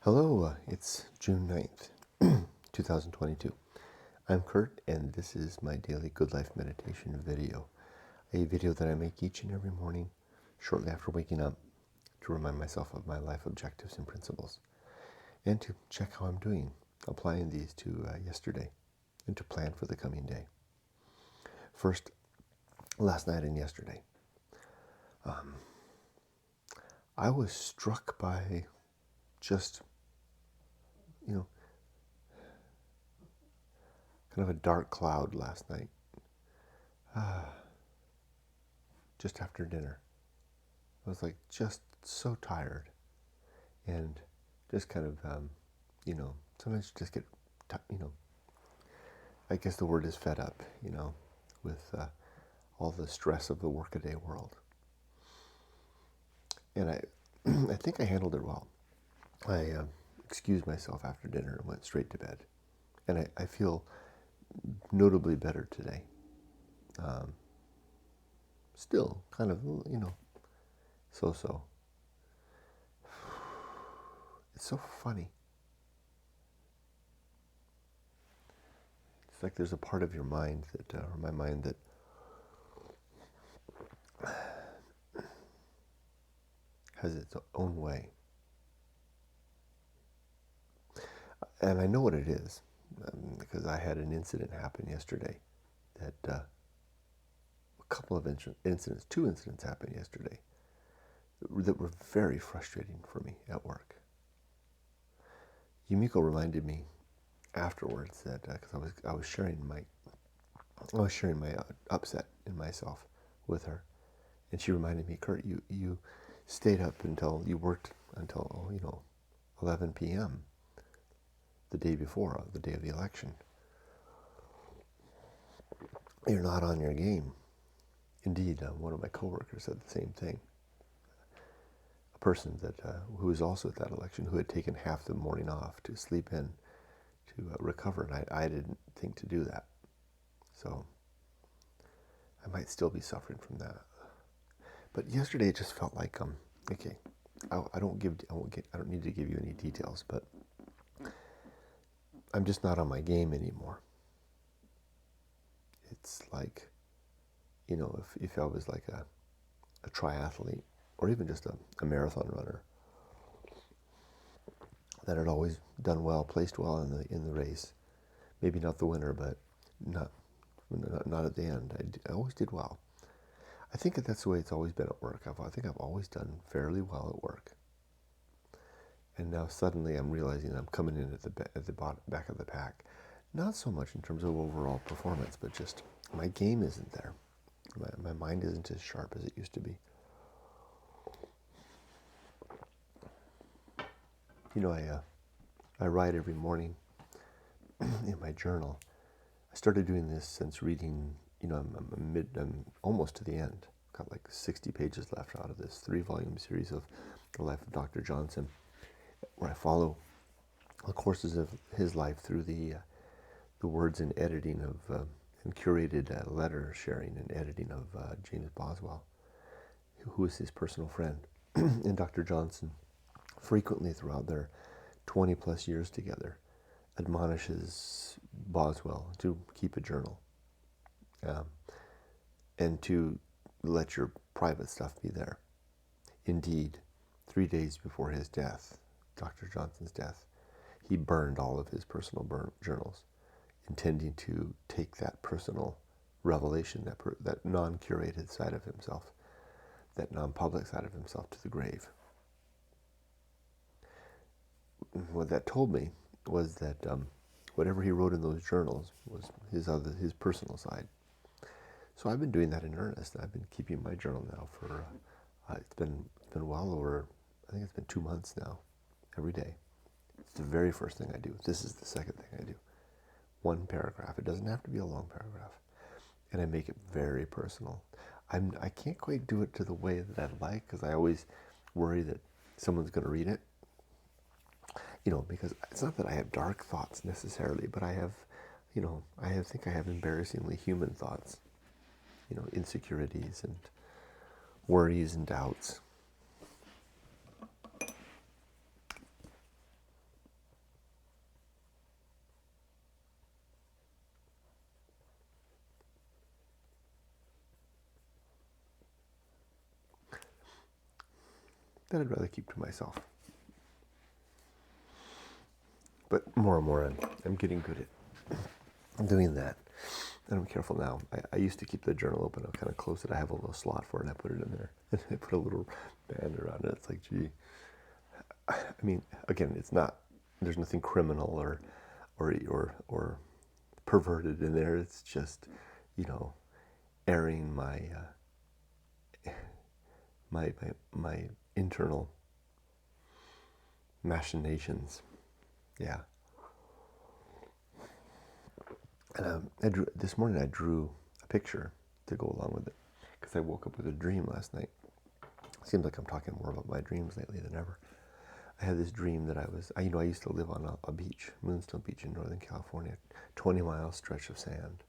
Hello, it's June 9th, 2022. I'm Kurt, and this is my daily Good Life Meditation video, a video that I make each and every morning shortly after waking up to remind myself of my life objectives and principles, and to check how I'm doing, applying these to yesterday, and to plan for the coming day. First, last night and yesterday, I was struck by just, kind of a dark cloud last night, just after dinner. I was like just so tired, and just kind of, sometimes you just get, I guess the word is fed up, with all the stress of the workaday world. And I think I handled it well. I excused myself after dinner and went straight to bed. And I feel notably better today. Still kind of, so-so. It's so funny. It's like there's a part of your mind that, or my mind, that has its own way. And I know what it is, because I had an incident happen yesterday that, two incidents happened yesterday that were very frustrating for me at work. Yumiko reminded me afterwards that, because I was sharing my upset in myself with her, and she reminded me, Kurt, you stayed up until, you worked until 11 p.m. the day before, the day of the election. You're not on your game. Indeed, one of my coworkers said the same thing. A person that who was also at that election, who had taken half the morning off to sleep in, to recover, and I didn't think to do that. So I might still be suffering from that. But yesterday it just felt like, okay, I don't need to give you any details, but I'm just not on my game anymore. It's like, if I was like a triathlete, or even just a marathon runner that had always done well, placed well in the race, maybe not the winner, but not at the end. I always did well. I think that's the way it's always been at work. I think I've always done fairly well at work. And now suddenly I'm realizing I'm coming in at the back of the pack. Not so much in terms of overall performance, but just my game isn't there. My mind isn't as sharp as it used to be. I write every morning in my journal. I started doing this since reading, I'm almost to the end. Got like 60 pages left out of this 3-volume series of The Life of Dr. Johnson, where I follow the courses of his life through the words and editing of, and curated letter sharing and editing of James Boswell, who is his personal friend. And Dr. Johnson frequently throughout their 20 plus years together admonishes Boswell to keep a journal, and to let your private stuff be there. Indeed, 3 days before his death, Dr. Johnson's death, he burned all of his personal journals, intending to take that personal revelation, that non-curated side of himself, that non-public side of himself, to the grave. What that told me was that whatever he wrote in those journals was his personal side. So I've been doing that in earnest. I've been keeping my journal now for it's been well over, I think it's been 2 months now, every day. It's the very first thing I do. This is the second thing I do. 1 paragraph. It doesn't have to be a long paragraph, and I make it very personal. I can't quite do it to the way that I'd like, because I always worry that someone's going to read it. Because it's not that I have dark thoughts necessarily, but I have, I think I have embarrassingly human thoughts, insecurities and worries and doubts. that I'd rather keep to myself. But more and more, I'm getting good at doing that. And I'm careful now. I used to keep the journal open. I kind of close it. I have a little slot for it, and I put it in there. And I put a little band around it. It's like, gee. I mean, again, it's not. There's nothing criminal or perverted in there. It's just, airing my internal machinations. Yeah. And this morning I drew a picture to go along with it because I woke up with a dream last night. Seems like I'm talking more about my dreams lately than ever. I had this dream that I used to live on a beach, Moonstone Beach in Northern California, 20-mile stretch of sand.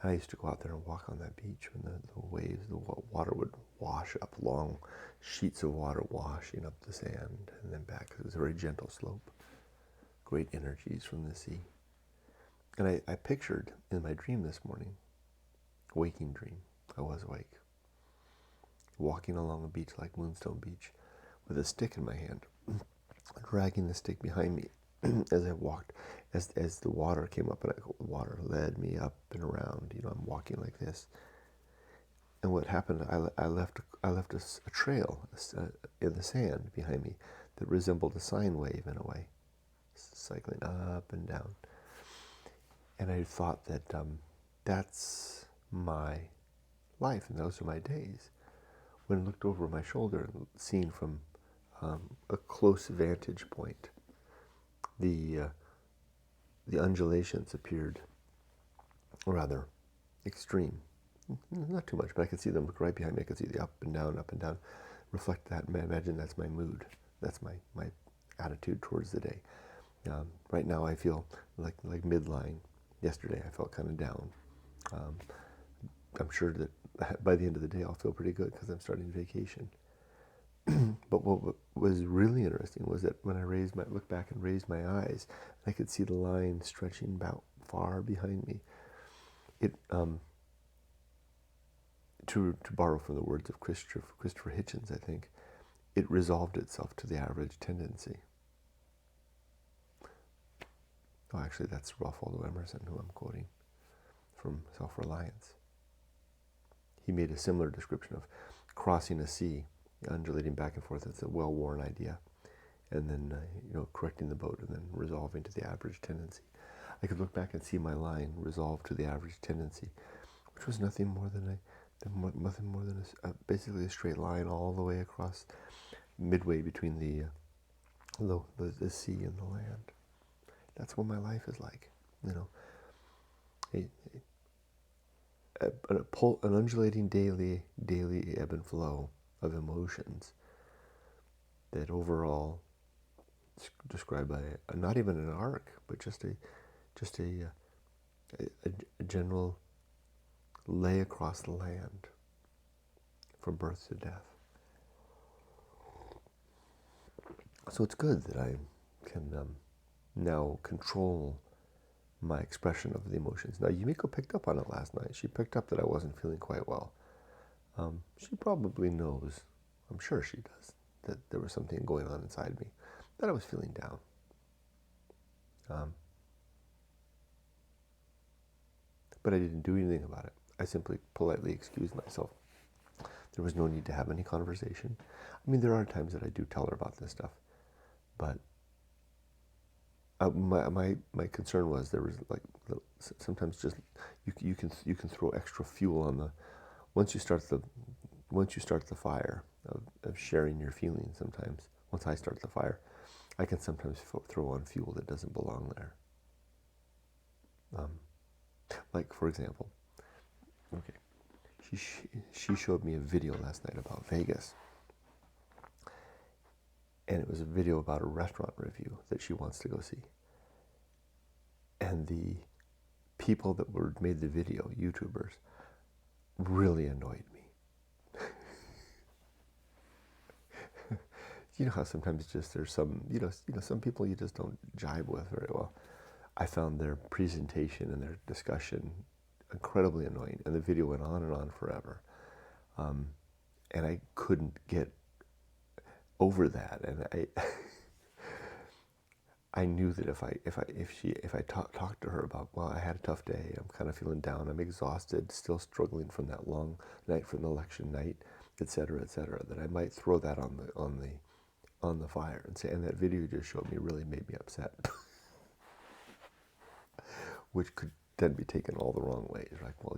And I used to go out there and walk on that beach when the waves, the water would wash up, long sheets of water washing up the sand and then back. It was a very gentle slope, great energies from the sea. And I pictured in my dream this morning, waking dream, I was awake, walking along a beach like Moonstone Beach with a stick in my hand, dragging the stick behind me as I walked, as the water came up and the water led me up and around. I'm walking like this. And what happened, I left a trail in the sand behind me that resembled a sine wave in a way, cycling up and down. And I thought that that's my life and those are my days. When I looked over my shoulder and seen from a close vantage point, the undulations appeared rather extreme. Not too much, but I could see them look right behind me. I could see the up and down, reflect that. And I imagine that's my mood. That's my attitude towards the day. Right now I feel like midline. Yesterday I felt kind of down. I'm sure that by the end of the day I'll feel pretty good because I'm starting vacation. But what was really interesting was that when I looked back and raised my eyes, I could see the line stretching about far behind me. It, to borrow from the words of Christopher Hitchens, I think, it resolved itself to the average tendency. Oh, actually, that's Ralph Waldo Emerson, who I'm quoting from Self-Reliance. He made a similar description of crossing a sea, undulating back and forth. It's a well-worn idea. And then, correcting the boat and then resolving to the average tendency. I could look back and see my line resolve to the average tendency, which was nothing more than basically a straight line all the way across, midway between the sea and the land. That's what my life is like, an undulating daily ebb and flow of emotions that overall described by not even an arc, but just a general lay across the land from birth to death. So it's good that I can now control my expression of the emotions. Now, Yumiko picked up on it last night. She picked up that I wasn't feeling quite well. She probably knows, I'm sure she does, that there was something going on inside me, that I was feeling down. But I didn't do anything about it. I simply politely excused myself. There was no need to have any conversation. I mean, there are times that I do tell her about this stuff, but my concern was there was sometimes just you can throw extra fuel on the once you start the fire of sharing your feelings. Sometimes once I start the fire, I can sometimes throw on fuel that doesn't belong there. Like, for example, okay, she showed me a video last night about Vegas. And it was a video about a restaurant review that she wants to go see. And the people that made the video, YouTubers, really annoyed me. You know how sometimes just there's some, some people you just don't jibe with very well. I found their presentation and their discussion incredibly annoying, and the video went on and on forever. And I couldn't get over that, and I knew that if I talked to her about, well, I had a tough day, I'm kind of feeling down, I'm exhausted, still struggling from that long night, from the election night, etc., that I might throw that on the fire and say, and that video you just showed me really made me upset, which could then be taken all the wrong ways. Like, well,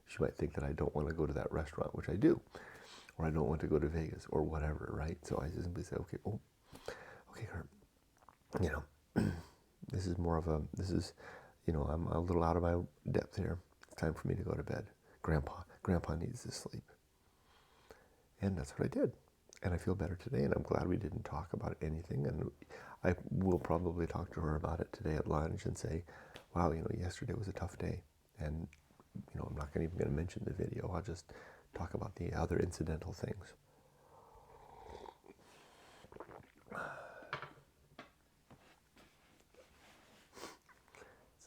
she might think that I don't want to go to that restaurant, which I do, or I don't want to go to Vegas, or whatever, right? So I just simply say, okay, Kurt, this is, I'm a little out of my depth here. It's time for me to go to bed. Grandpa needs to sleep. And that's what I did. And I feel better today, and I'm glad we didn't talk about anything. And I will probably talk to her about it today at lunch and say, wow, yesterday was a tough day. And, I'm not even going to mention the video. I'll just talk about the other incidental things.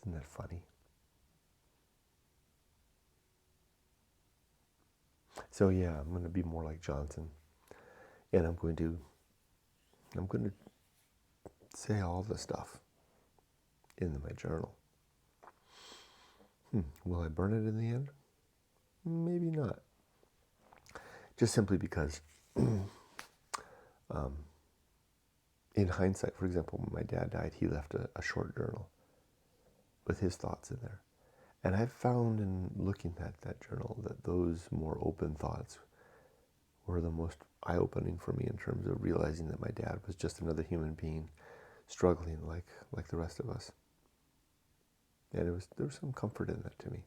Isn't that funny? So yeah, I'm going to be more like Johnson, and I'm going to say all the stuff in my journal. Will I burn it in the end? Maybe not. Just simply because, in hindsight, for example, when my dad died, he left a short journal with his thoughts in there. And I've found in looking at that journal that those more open thoughts were the most eye-opening for me in terms of realizing that my dad was just another human being struggling like the rest of us. And there was some comfort in that to me.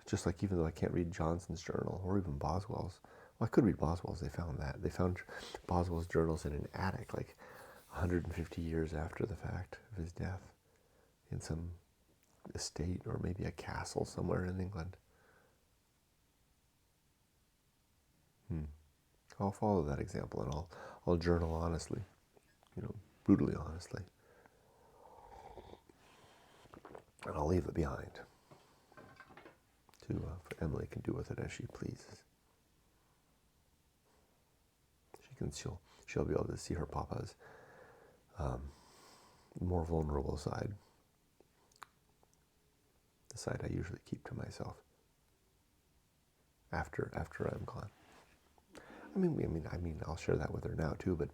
Just like, even though I can't read Johnson's journal or even Boswell's, well, I could read Boswell's. They found Boswell's journals in an attic, like 150 years after the fact of his death, in some estate or maybe a castle somewhere in England. I'll follow that example, and I'll journal honestly, brutally honestly, and I'll leave it behind. For Emily can do with it as she pleases. She'll be able to see her papa's more vulnerable side, the side I usually keep to myself after I'm gone. I mean, I'll share that with her now too. But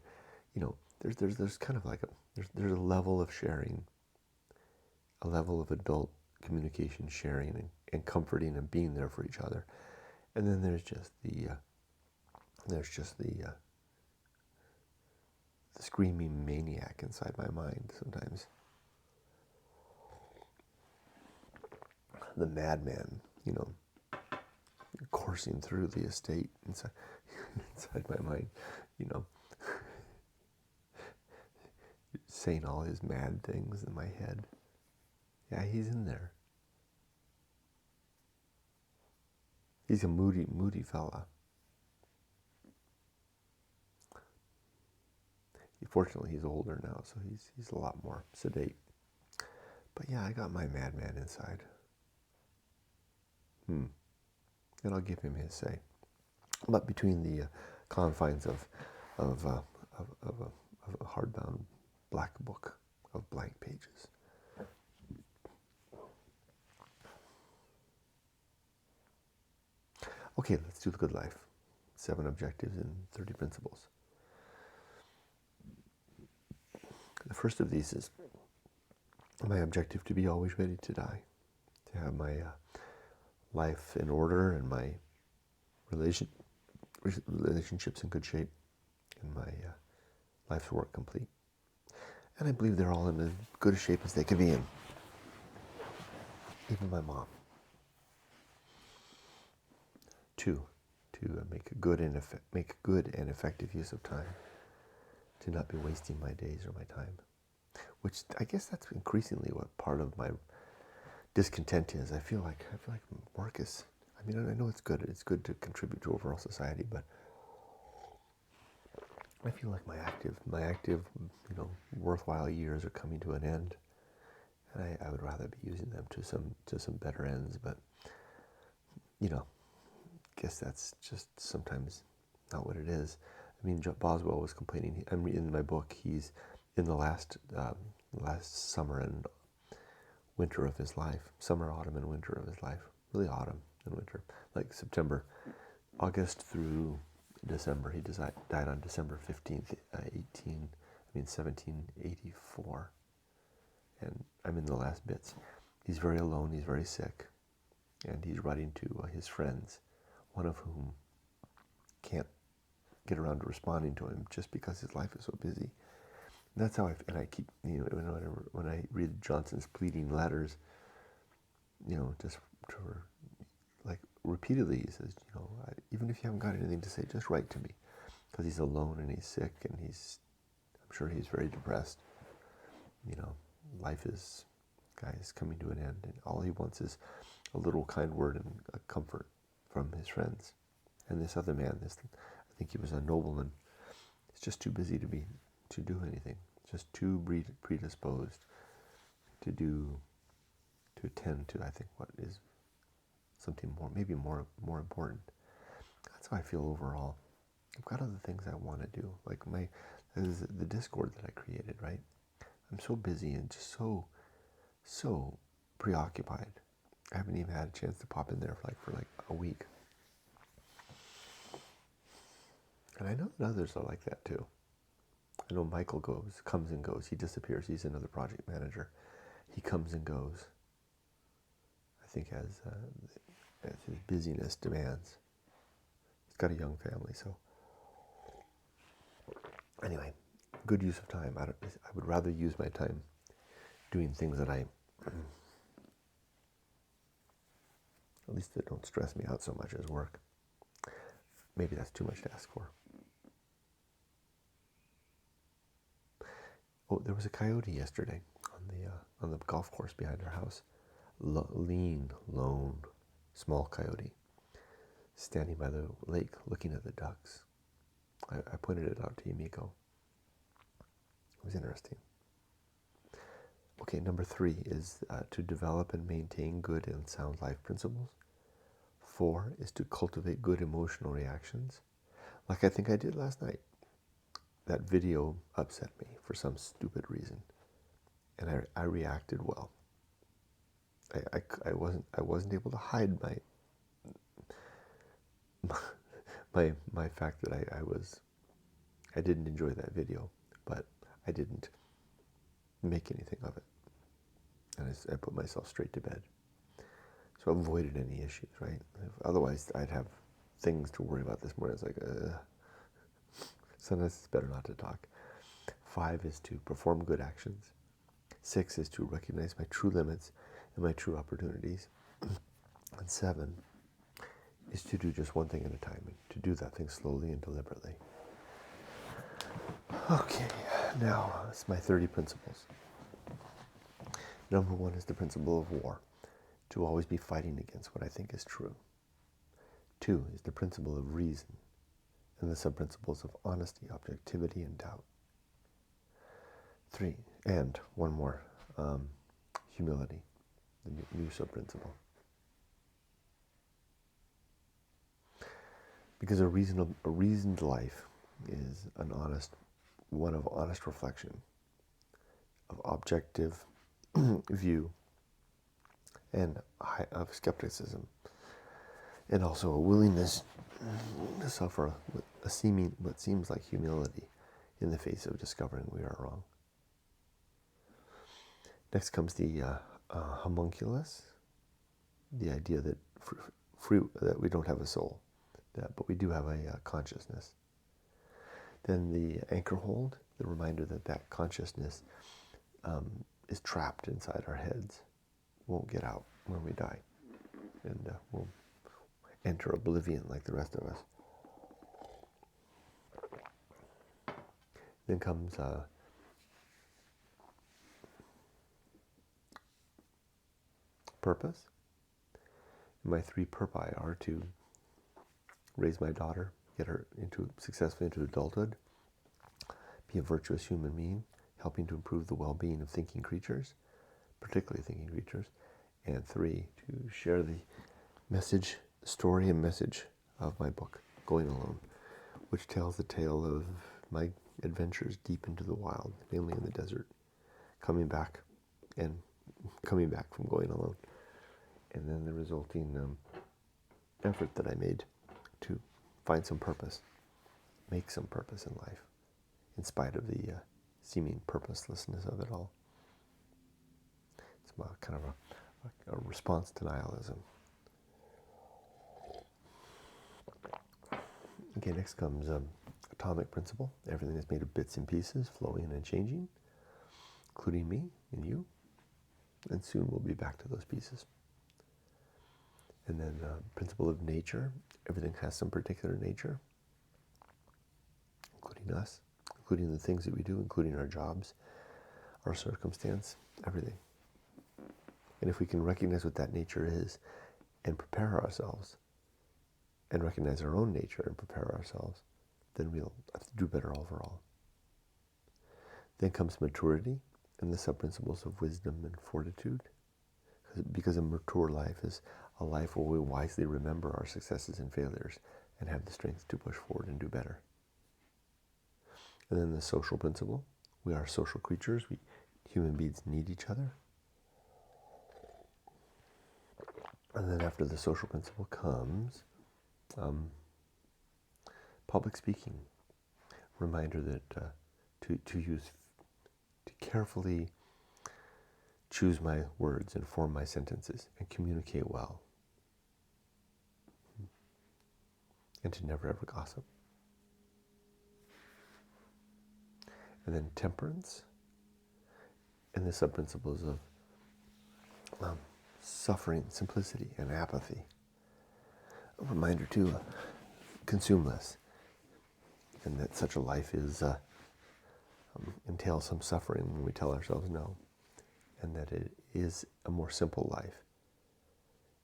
there's kind of like there's a level of sharing, a level of adult communication, sharing, and comforting and being there for each other, and then there's just the screaming maniac inside my mind sometimes, the madman, coursing through the estate inside my mind, saying all his mad things in my head. Yeah, he's in there. He's a moody fella. Fortunately, he's older now, so he's a lot more sedate. But yeah, I got my madman inside. And I'll give him his say. But between the confines of a hardbound black book of blank pages. Okay, let's do the good life. 7 objectives and 30 principles. The first of these is my objective to be always ready to die, to have my life in order and my relationships in good shape, and my life's work complete. And I believe they're all in as good a shape as they could be in. Even my mom. 2, to make good and effective use of time, to not be wasting my days or my time. Which I guess that's increasingly what part of my discontent is. I feel like work is, I know it's good. It's good to contribute to overall society, but I feel like my active, worthwhile years are coming to an end, and I would rather be using them to some better ends. But guess that's just sometimes not what it is. I mean, Boswell was complaining. I'm in my book. He's in the last summer and winter of his life. Summer, autumn, and winter of his life. Really autumn and winter. Like September, August through December. He died on December 15th, 1784. And I'm in the last bits. He's very alone. He's very sick. And he's writing to his friends, one of whom can't get around to responding to him just because his life is so busy. And that's how I keep, when I read Johnson's pleading letters, just like repeatedly, he says, even if you haven't got anything to say, just write to me, because he's alone and he's sick and I'm sure he's very depressed. Life is, guys, coming to an end, and all he wants is a little kind word and a comfort from his friends. And this other man, I think he was a nobleman, is just too busy to do anything, just too predisposed to attend to, I think, what is something more, maybe more important. That's how I feel overall. I've got other things I want to do, like the Discord that I created, right? I'm so busy and just so preoccupied. I haven't even had a chance to pop in there for a week. And I know that others are like that too. I know Michael comes and goes. He disappears. He's another project manager. He comes and goes. I think as his busyness demands. He's got a young family, so. Anyway, good use of time. I would rather use my time doing things that at least that don't stress me out so much as work. Maybe that's too much to ask for. Oh, there was a coyote yesterday on the golf course behind our house. Lean, lone, small coyote, standing by the lake looking at the ducks. I pointed it out to Yumiko. It was interesting. Okay, number 3 is to develop and maintain good and sound life principles. 4 is to cultivate good emotional reactions, like I think I did last night. That video upset me for some stupid reason, and I reacted well. I wasn't able to hide my fact that I didn't enjoy that video, but I didn't make anything of it, and I put myself straight to bed. So I avoided any issues, right? Otherwise, I'd have things to worry about this morning. It's like, sometimes it's better not to talk. 5 is to perform good actions. 6 is to recognize my true limits and my true opportunities. And 7 is to do just one thing at a time, and to do that thing slowly and deliberately. Okay, now it's my 30 principles. Number 1 is the principle of war, to always be fighting against what I think is true. 2 is the principle of reason, and the sub-principles of honesty, objectivity, and doubt. 3, and one more, humility, the new sub-principle. Because a reasoned life is one of honest reflection, of objective view, and of skepticism, and also a willingness to suffer what seems like humility in the face of discovering we are wrong. Next comes the homunculus, the idea that that we don't have a soul, but we do have a consciousness. Then the Anchorhold, the reminder that consciousness is trapped inside our heads, won't get out when we die, and we'll enter oblivion like the rest of us. Then comes purpose. My 3 purpose are to raise my daughter, get her successfully into adulthood, be a virtuous human being, helping to improve the well-being of thinking creatures, particularly thinking creatures, and 3, to share the story and message of my book, Going Alone, which tells the tale of my adventures deep into the wild, mainly in the desert, coming back from going alone, and then the resulting effort that I made to find some purpose, make some purpose in life, in spite of the seeming purposelessness of it all. It's kind of a response to nihilism. Okay, next comes atomic principle. Everything is made of bits and pieces, flowing and changing, including me and you. And soon we'll be back to those pieces. And then principle of nature. Everything has some particular nature, including us, including the things that we do, including our jobs, our circumstance, everything. And if we can recognize what that nature is and prepare ourselves, and recognize our own nature and prepare ourselves, then we'll have to do better overall. Then comes maturity and the sub-principles of wisdom and fortitude. Because a mature life is a life where we wisely remember our successes and failures and have the strength to push forward and do better. And then the social principle. We are social creatures. Human beings need each other. And then after the social principle comes public speaking. Reminder that to carefully choose my words and form my sentences and communicate well. And to never ever gossip. And then temperance and the sub-principles of suffering, simplicity, and apathy. A reminder to consume less, and that such a life entails some suffering when we tell ourselves no, and that it is a more simple life,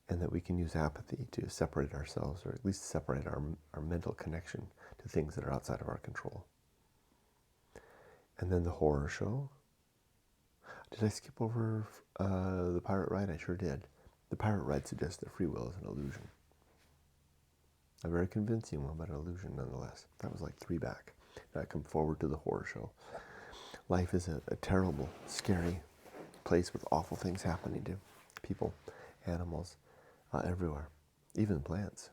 and that we can use apathy to separate ourselves, or at least separate our mental connection to things that are outside of our control. And then the horror show. Did I skip over the pirate ride? I sure did. The pirate ride suggests that free will is an illusion. A very convincing one, but an illusion nonetheless. That was like 3 back. Now I come forward to the horror show. Life is a terrible, scary place with awful things happening to people, animals, everywhere, even plants.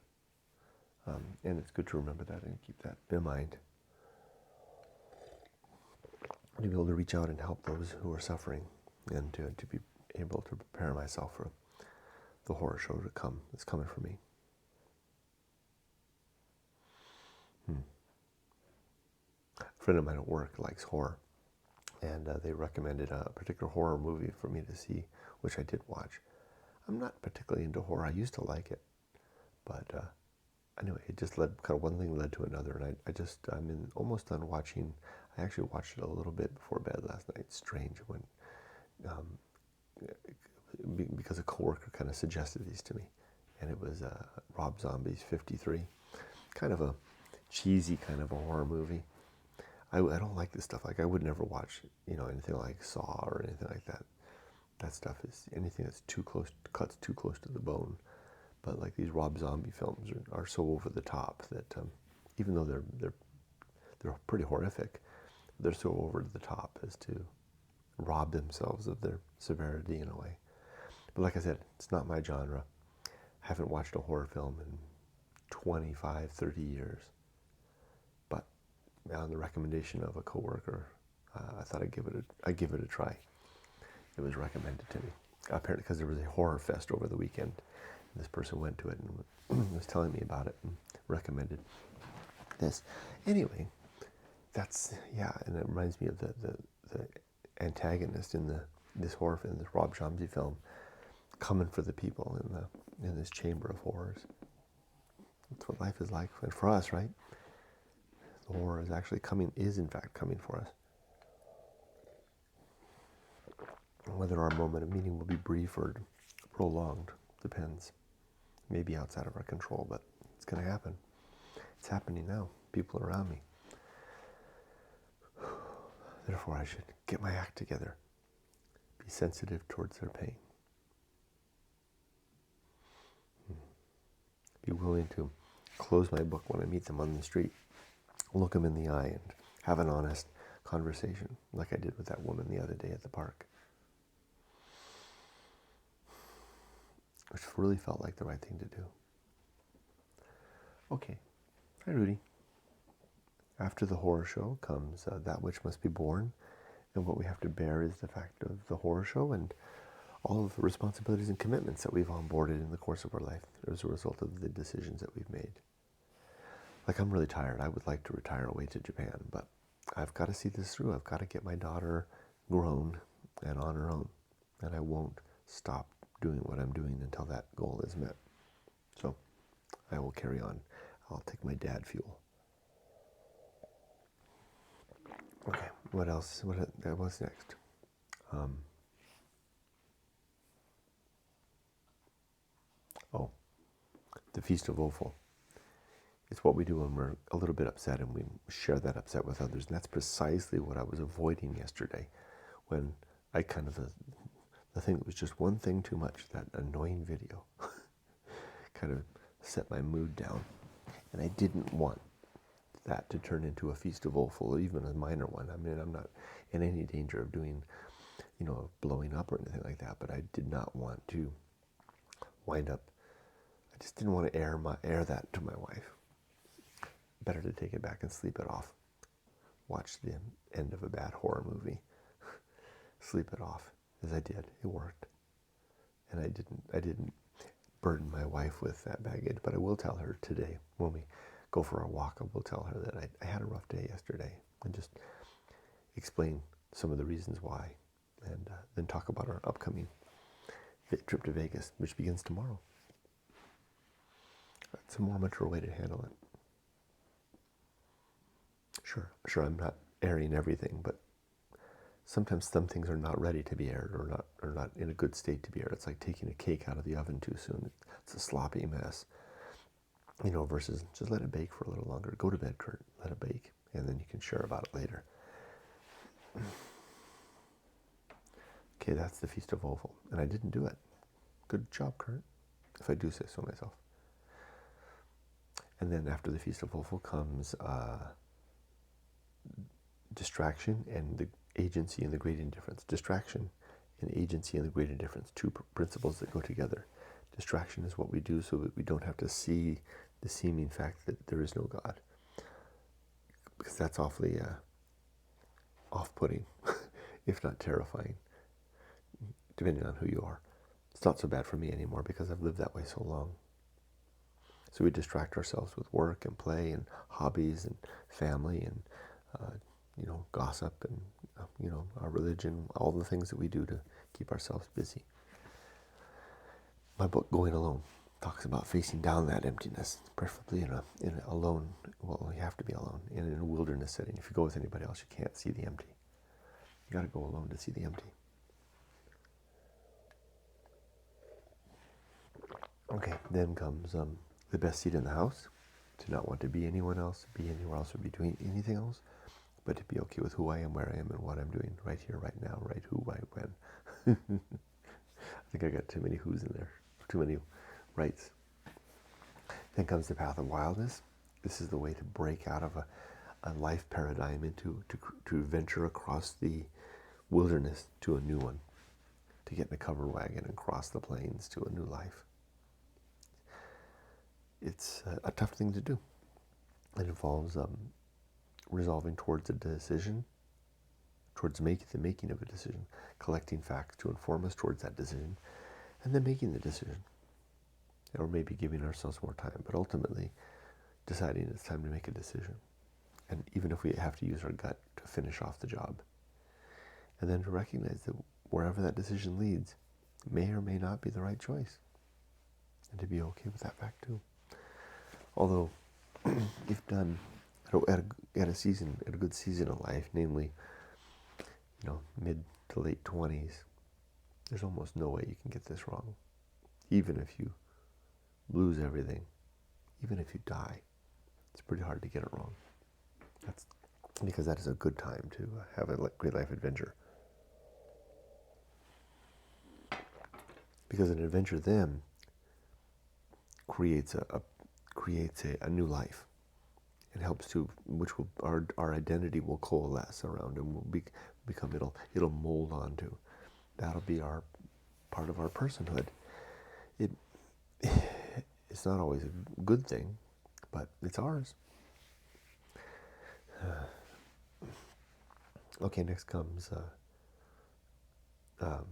And it's good to remember that and keep that in mind. To be able to reach out and help those who are suffering, and to be able to prepare myself for the horror show to come. It's coming for me. A friend of mine at work likes horror, and they recommended a particular horror movie for me to see, which I did watch. I'm not particularly into horror. I used to like it, but anyway, it just led, kind of one thing led to another, and I'm almost done watching. I actually watched it a little bit before bed last night. It's strange when, because a coworker kind of suggested these to me, and it was Rob Zombie's 53, kind of a cheesy kind of a horror movie. I don't like this stuff. Like, I would never watch, anything like Saw or anything like that. That stuff is anything that's cuts too close to the bone. But like these Rob Zombie films are so over the top that even though they're pretty horrific, they're so over the top as to rob themselves of their severity in a way. But like I said, it's not my genre. I haven't watched a horror film in 25, 30 years. But on the recommendation of a coworker, I thought I'd give it a try. It was recommended to me, apparently because there was a horror fest over the weekend. This person went to it and was telling me about it and recommended this. Anyway, and it reminds me of the antagonist in this horror film, this Rob Zombie film, coming for the people in this chamber of horrors. That's what life is like, and for us, right? The horror is in fact coming for us. Whether our moment of meaning will be brief or prolonged depends. Maybe outside of our control, but it's going to happen. It's happening now. People around me. Therefore, I should get my act together. Be sensitive towards their pain. Be willing to close my book when I meet them on the street, look them in the eye, and have an honest conversation, like I did with that woman the other day at the park, which really felt like the right thing to do. Okay. Hi, Rudy. After the horror show comes that which must be borne, and what we have to bear is the fact of the horror show and all of the responsibilities and commitments that we've onboarded in the course of our life as a result of the decisions that we've made. Like, I'm really tired. I would like to retire away to Japan, but I've got to see this through. I've got to get my daughter grown and on her own, and I won't stop doing what I'm doing until that goal is met. So I will carry on. I'll take my dad fuel. Okay, what else? What's next? The Feast of Offal. It's what we do when we're a little bit upset, and we share that upset with others. And that's precisely what I was avoiding yesterday, when I kind of, the thing that was just one thing too much, that annoying video, kind of set my mood down. And I didn't want that to turn into a Feast of Offal, or even a minor one. I mean, I'm not in any danger of doing, blowing up or anything like that, but I did not want to wind up, I just didn't want to air that to my wife. Better to take it back and sleep it off. Watch the end of a bad horror movie. Sleep it off, as I did. It worked. And I didn't burden my wife with that baggage, but I will tell her today, when we go for our walk, I will tell her that I had a rough day yesterday, and just explain some of the reasons why, and then talk about our upcoming trip to Vegas, which begins tomorrow. It's a more mature way to handle it. Sure, I'm not airing everything, but sometimes some things are not ready to be aired, or not in a good state to be aired. It's like taking a cake out of the oven too soon. It's a sloppy mess, versus just let it bake for a little longer. Go to bed, Kurt, let it bake, and then you can share about it later. Okay, that's the Feast of Offal, and I didn't do it. Good job, Kurt, if I do say so myself. And then after the Feast of Offal comes distraction and the agency and the great indifference. Distraction and agency and the great indifference, two principles that go together. Distraction is what we do so that we don't have to see the seeming fact that there is no God, because that's awfully off-putting, if not terrifying, depending on who you are. It's not so bad for me anymore because I've lived that way so long. So we distract ourselves with work and play and hobbies and family and gossip and our religion, all the things that we do to keep ourselves busy. My book, Going Alone, talks about facing down that emptiness, preferably in a alone. Well, you have to be alone in a wilderness setting. If you go with anybody else, you can't see the empty. You got to go alone to see the empty. Okay, then comes the best seat in the house. To not want to be anyone else, be anywhere else, or be doing anything else, but to be okay with who I am, where I am, and what I'm doing right here, right now, right who, why, when. I think I got too many who's in there, too many rights. Then comes the Path of Wildness. This is the way to break out of a life paradigm into to venture across the wilderness to a new one, to get in a covered wagon and cross the plains to a new life. It's a tough thing to do. It involves resolving towards a decision, towards the making of a decision, collecting facts to inform us towards that decision, and then making the decision. Or maybe giving ourselves more time, but ultimately deciding it's time to make a decision. And even if we have to use our gut to finish off the job. And then to recognize that wherever that decision leads may or may not be the right choice. And to be okay with that fact too. Although, if done at a good season of life, namely, mid to late 20s, there's almost no way you can get this wrong. Even if you lose everything, even if you die, it's pretty hard to get it wrong. That's because that is a good time to have a great life adventure. Because an adventure then creates creates a new life. It helps to, which will, our identity will coalesce around and will become, it'll mold onto. That'll be our part of our personhood. It's not always a good thing, but it's ours. Okay, next comes the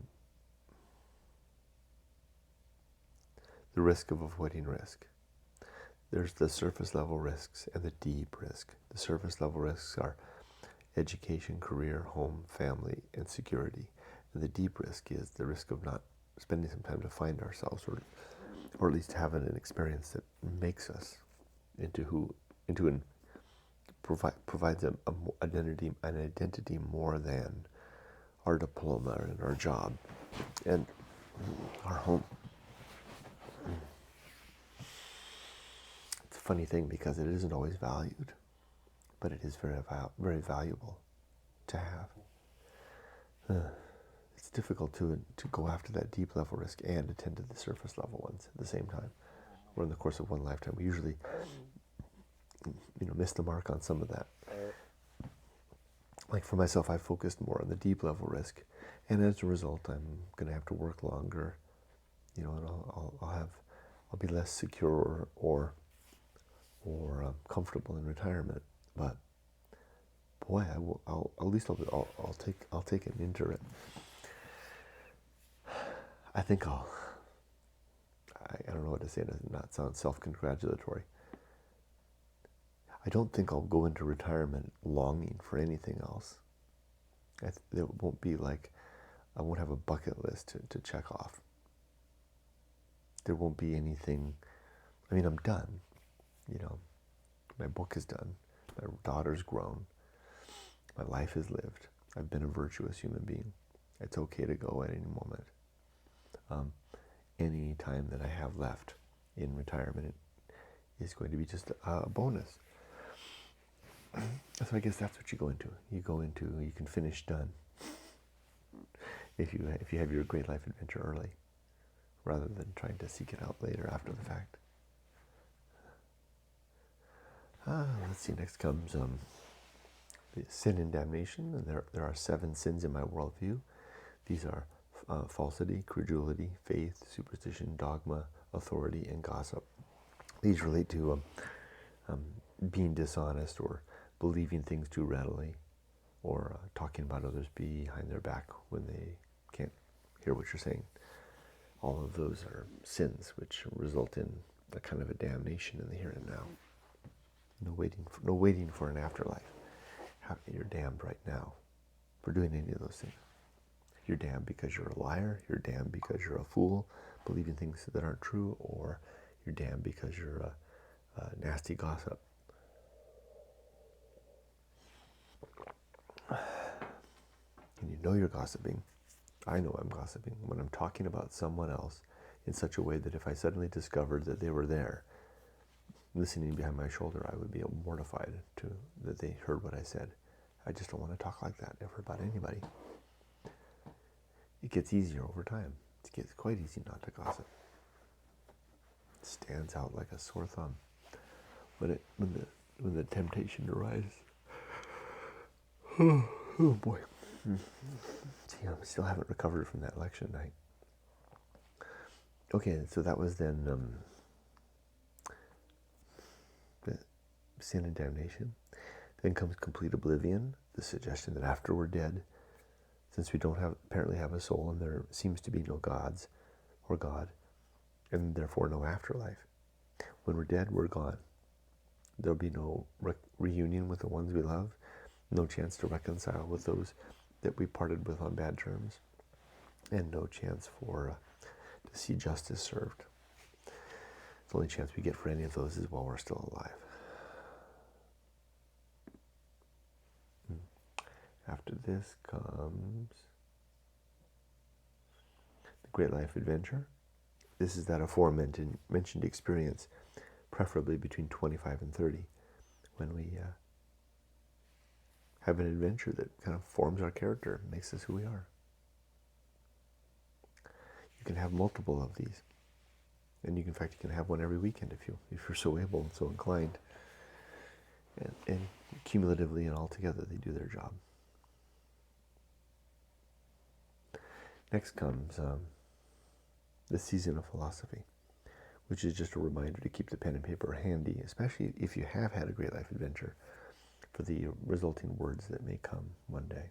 risk of avoiding risk. There's the surface level risks and the deep risk. The surface level risks are education, career, home, family, and security. And the deep risk is the risk of not spending some time to find ourselves, or at least having an experience that makes us provides an identity more than our diploma and our job and our home. It's a funny thing because it isn't always valued, but it is very valuable to have. It's difficult to go after that deep level risk and attend to the surface level ones at the same time. Or in the course of one lifetime, we usually miss the mark on some of that. Like for myself, I focused more on the deep level risk, and as a result, I'm going to have to work longer. And I'll be less secure or comfortable in retirement. But boy, I'll take it into it. I think I don't know what to say to not sound self-congratulatory. I don't think I'll go into retirement longing for anything else. It won't be like, I won't have a bucket list to check off. There won't be anything. I mean, I'm done. My book is done. My daughter's grown. My life is lived. I've been a virtuous human being. It's okay to go at any moment. Any time that I have left in retirement is going to be just a bonus. So I guess that's what you go into. You can finish done. If you have your great life adventure early, rather than trying to seek it out later after the fact. Let's see. Next comes sin and damnation, and there are 7 sins in my worldview. These are falsity, credulity, faith, superstition, dogma, authority, and gossip. These relate to being dishonest or believing things too readily, or talking about others behind their back when they can't hear what you're saying. All of those are sins which result in a kind of a damnation in the here and now. No waiting for an afterlife. You're damned right now for doing any of those things. You're damned because you're a liar. You're damned because you're a fool, believing things that aren't true, or you're damned because you're a nasty gossip. And you're gossiping. I know I'm gossiping when I'm talking about someone else in such a way that if I suddenly discovered that they were there, listening behind my shoulder, I would be mortified that they heard what I said. I just don't want to talk like that ever about anybody. It gets easier over time. It gets quite easy not to gossip. It stands out like a sore thumb when the temptation arises. Oh boy. See, I still haven't recovered from that election night. Okay, so that was then the sin and damnation. Then comes complete oblivion, the suggestion that after we're dead, since we don't apparently have a soul and there seems to be no gods or God, and therefore no afterlife. When we're dead, we're gone. There'll be no reunion with the ones we love, no chance to reconcile with those that we parted with on bad terms, and no chance to see justice served. The only chance we get for any of those is while we're still alive. After this comes the Great Life Adventure. This is that aforementioned experience, preferably between 25 and 30, when we have an adventure that kind of forms our character, makes us who we are. You can have multiple of these. And in fact, you can have one every weekend if you're so able and so inclined. And cumulatively and altogether, they do their job. Next comes the season of philosophy, which is just a reminder to keep the pen and paper handy, especially if you have had a great life adventure, for the resulting words that may come one day.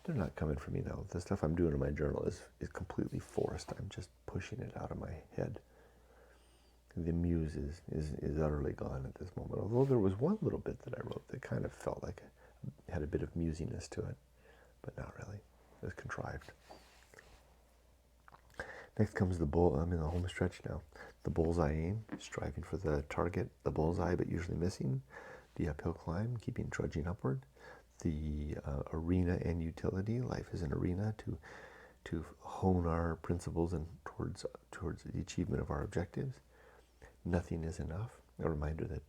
They're not coming from me though. The stuff I'm doing in my journal is completely forced. I'm just pushing it out of my head. The muse is utterly gone at this moment. Although there was one little bit that I wrote that kind of felt like it had a bit of musiness to it, but not really. It was contrived. Next comes the bull. I'm in the home stretch now. The bullseye aim, striving for the target, the bullseye, but usually missing. The uphill climb, keeping trudging upward. The arena and utility. Life is an arena to hone our principles and towards the achievement of our objectives. Nothing is enough. A reminder that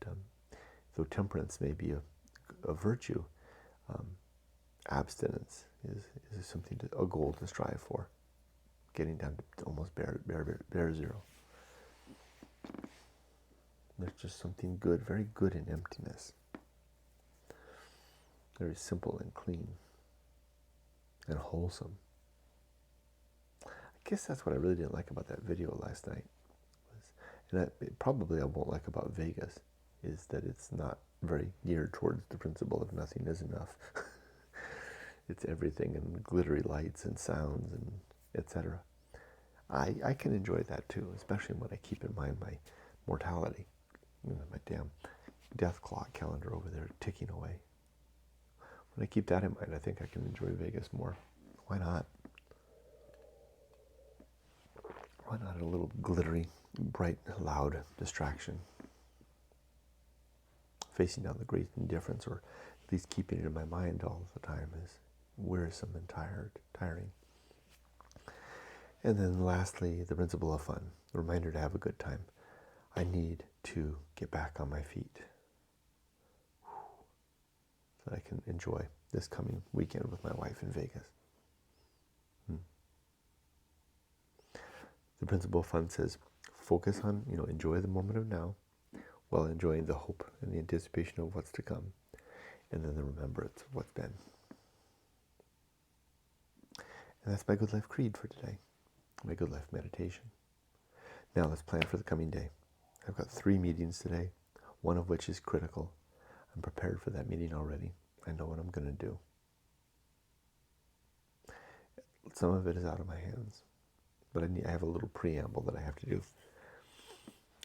though temperance may be a virtue, abstinence is something a goal to strive for. Getting down to almost bare zero. There's just something good, very good in emptiness. Very simple and clean and wholesome. I guess that's what I really didn't like about that video last night. And probably I won't like about Vegas, is that it's not very geared towards the principle of nothing is enough. It's everything and glittery lights and sounds and etc. I can enjoy that too, especially when I keep in mind my mortality. My damn death clock calendar over there ticking away. When I keep that in mind, I think I can enjoy Vegas more. Why not? Why not a little glittery, bright, loud distraction? Facing down the great indifference, or at least keeping it in my mind all the time, is wearisome and tiring. And then lastly, the principle of fun. A reminder to have a good time. I need to get back on my feet so that I can enjoy this coming weekend with my wife in Vegas. The principle of fun says, focus on, enjoy the moment of now while enjoying the hope and the anticipation of what's to come, and then the remembrance of what's been. And that's my Good Life Creed for today, my Good Life meditation. Now let's plan for the coming day. I've got 3 meetings today, one of which is critical. I'm prepared for that meeting already. I know what I'm going to do. Some of it is out of my hands, but I have a little preamble that I have to do.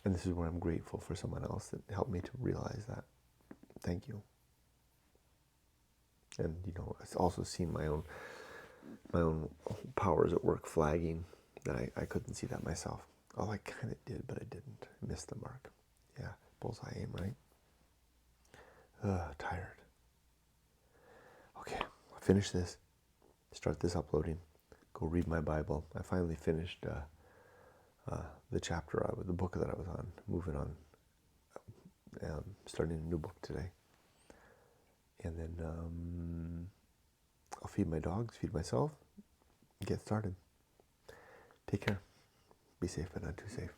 And this is where I'm grateful for someone else that helped me to realize that. Thank you. And, I've also seen my own powers at work flagging, that I couldn't see that myself. Oh, I kind of did, but I didn't. I missed the mark. Yeah, bullseye aim, right? Tired. Okay, I'll finish this. Start this uploading. Go read my Bible. I finally finished the chapter, the book that I was on. Moving on. Starting a new book today. And then I'll feed my dogs, feed myself, get started. Take care. Be safe, but not too safe.